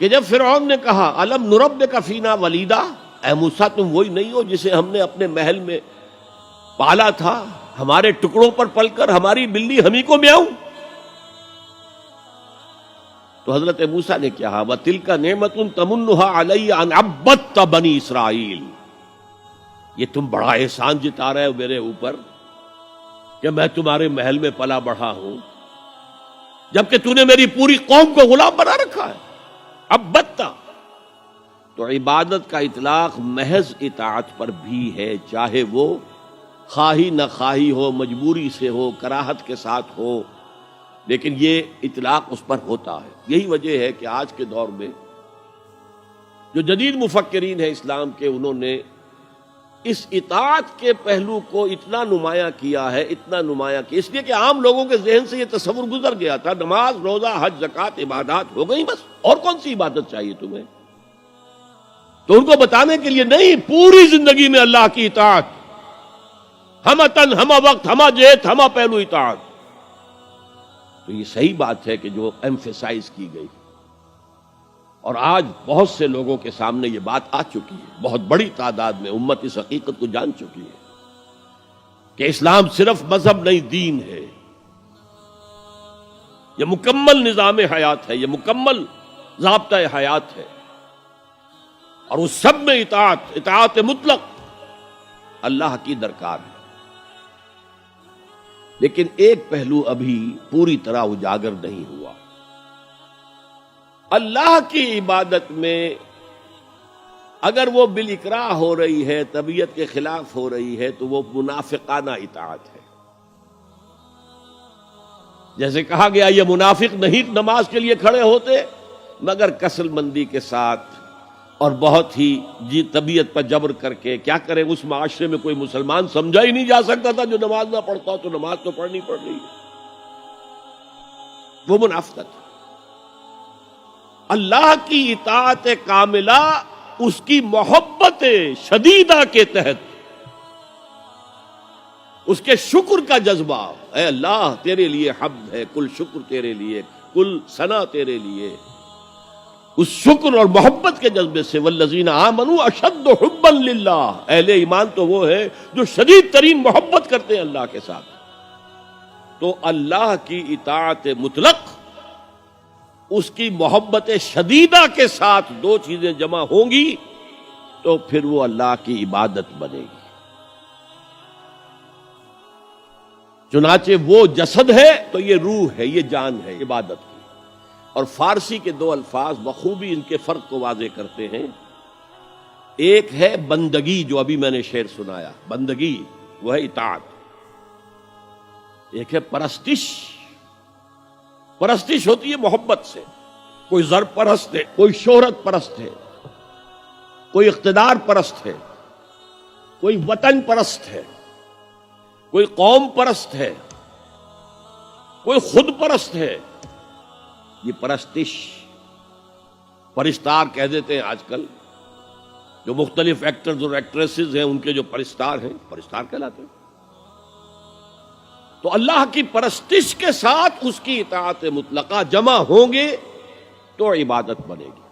کہ جب فرعون نے کہا الم نربک فینا ولیدا، اے موسیٰ تم وہی نہیں ہو جسے ہم نے اپنے محل میں پالا تھا، ہمارے ٹکڑوں پر پل کر ہماری بلی ہمیں کو میاؤں؟ تو حضرت موسیٰ نے کہا وَتِلْكَ نِعْمَةٌ تَمُنُّهَا عَلَيَّ أَنْ عَبَّدْتَ بَنِي اسرائیل، یہ تم بڑا احسان جتا رہے ہو میرے اوپر کہ میں تمہارے محل میں پلا بڑھا ہوں، جبکہ تو نے میری پوری قوم کو غلام بنا رکھا ہے۔ عبدتا تو عبادت کا اطلاق محض اطاعت پر بھی ہے، چاہے وہ خواہی نہ خواہی ہو، مجبوری سے ہو، کراہت کے ساتھ ہو، لیکن یہ اطلاق اس پر ہوتا ہے۔ یہی وجہ ہے کہ آج کے دور میں جو جدید مفکرین ہیں اسلام کے، انہوں نے اس اطاعت کے پہلو کو اتنا نمایاں کیا ہے، اتنا نمایاں کیا، اس لیے کہ عام لوگوں کے ذہن سے یہ تصور گزر گیا تھا نماز، روزہ، حج، زکوٰۃ عبادات ہو گئی، بس اور کون سی عبادت چاہیے تمہیں؟ تو ان کو بتانے کے لیے نہیں، پوری زندگی میں اللہ کی اطاعت، ہمہ تن، ہمہ وقت، ہمہ جہت، ہمہ پہلو اطاعت۔ تو یہ صحیح بات ہے کہ جو ایمفیسائز کی گئی، اور آج بہت سے لوگوں کے سامنے یہ بات آ چکی ہے، بہت بڑی تعداد میں امت اس حقیقت کو جان چکی ہے کہ اسلام صرف مذہب نہیں، دین ہے، یہ مکمل نظام حیات ہے، یہ مکمل ضابطہ حیات ہے، اور اس سب میں اطاعت مطلق اللہ کی درکار ہے۔ لیکن ایک پہلو ابھی پوری طرح اجاگر نہیں ہوا۔ اللہ کی عبادت میں اگر وہ بالاکراہ ہو رہی ہے، طبیعت کے خلاف ہو رہی ہے، تو وہ منافقانہ اطاعت ہے۔ جیسے کہا گیا یہ منافق نہیں نماز کے لیے کھڑے ہوتے مگر کسل مندی کے ساتھ اور بہت ہی طبیعت پر جبر کر کے۔ کیا کرے، اس معاشرے میں کوئی مسلمان سمجھا ہی نہیں جا سکتا تھا جو نماز نہ پڑھتا تو نماز تو پڑھنی پڑ رہی ہے، وہ منافقت۔ اللہ کی اطاعت کاملہ اس کی محبت شدیدہ کے تحت، اس کے شکر کا جذبہ، اے اللہ تیرے لیے حمد ہے، کل شکر تیرے لیے، کل ثنا تیرے لیے، اس شکر اور محبت کے جذبے سے والذین آمنوا اشد حبا للہ، اہل ایمان تو وہ ہے جو شدید ترین محبت کرتے ہیں اللہ کے ساتھ۔ تو اللہ کی اطاعت مطلق، اس کی محبت شدیدہ کے ساتھ دو چیزیں جمع ہوں گی تو پھر وہ اللہ کی عبادت بنے گی۔ چنانچہ وہ جسد ہے تو یہ روح ہے، یہ جان ہے عبادت کی۔ اور فارسی کے دو الفاظ بخوبی ان کے فرق کو واضح کرتے ہیں۔ ایک ہے بندگی، جو ابھی میں نے شعر سنایا، بندگی وہ ہے اطاعت۔ ایک ہے پرستش، پرستش ہوتی ہے محبت سے۔ کوئی زر پرست ہے، کوئی شہرت پرست ہے، کوئی اقتدار پرست ہے، کوئی وطن پرست ہے، کوئی قوم پرست ہے، کوئی خود پرست ہے، یہ پرستش۔ پرستار کہہ دیتے ہیں آج کل، جو مختلف ایکٹرز اور ایکٹریسز ہیں ان کے جو پرستار ہیں، پرستار کہلاتے ہیں۔ تو اللہ کی پرستش کے ساتھ اس کی اطاعت مطلقہ جمع ہوں گے تو عبادت بنے گی۔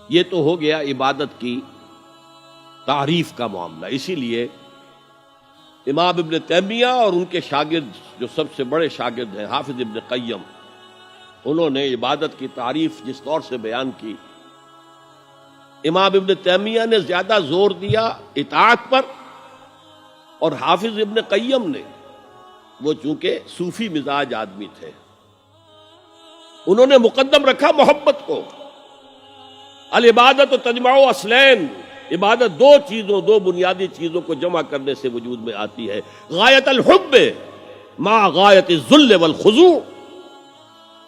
یہ تو ہو گیا عبادت کی تعریف کا معاملہ۔ اسی لیے امام ابن تیمیہ اور ان کے شاگرد جو سب سے بڑے شاگرد ہیں حافظ ابن قیم، انہوں نے عبادت کی تعریف جس طور سے بیان کی، امام ابن تیمیہ نے زیادہ زور دیا اطاعت پر، اور حافظ ابن قیم نے، وہ چونکہ صوفی مزاج آدمی تھے، انہوں نے مقدم رکھا محبت کو۔ العبادت تجمع اصلین، عبادت دو چیزوں، دو بنیادی چیزوں کو جمع کرنے سے وجود میں آتی ہے، غایت الحب مع غایت الذل والخضوع،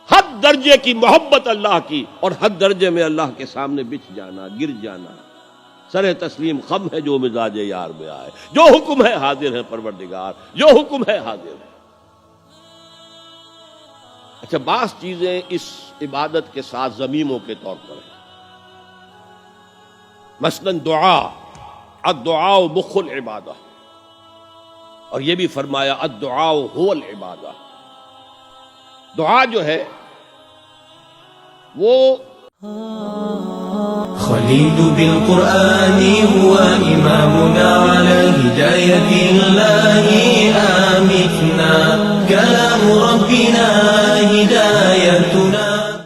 حد درجے کی محبت اللہ کی اور حد درجے میں اللہ کے سامنے بچھ جانا، گر جانا، سر تسلیم خم ہے جو مزاج یار میں آئے، جو حکم ہے حاضر ہے پروردگار، جو حکم ہے حاضر ہے۔ اچھا، بعض چیزیں اس عبادت کے ساتھ ضمیموں کے طور پر ہیں، مثلاً دعا، الدعاء مخ العبادہ، اور یہ بھی فرمایا الدعاء هو العبادہ۔ دعا جو ہے وہ خليل بالقرآن هو إمامنا على هداية الله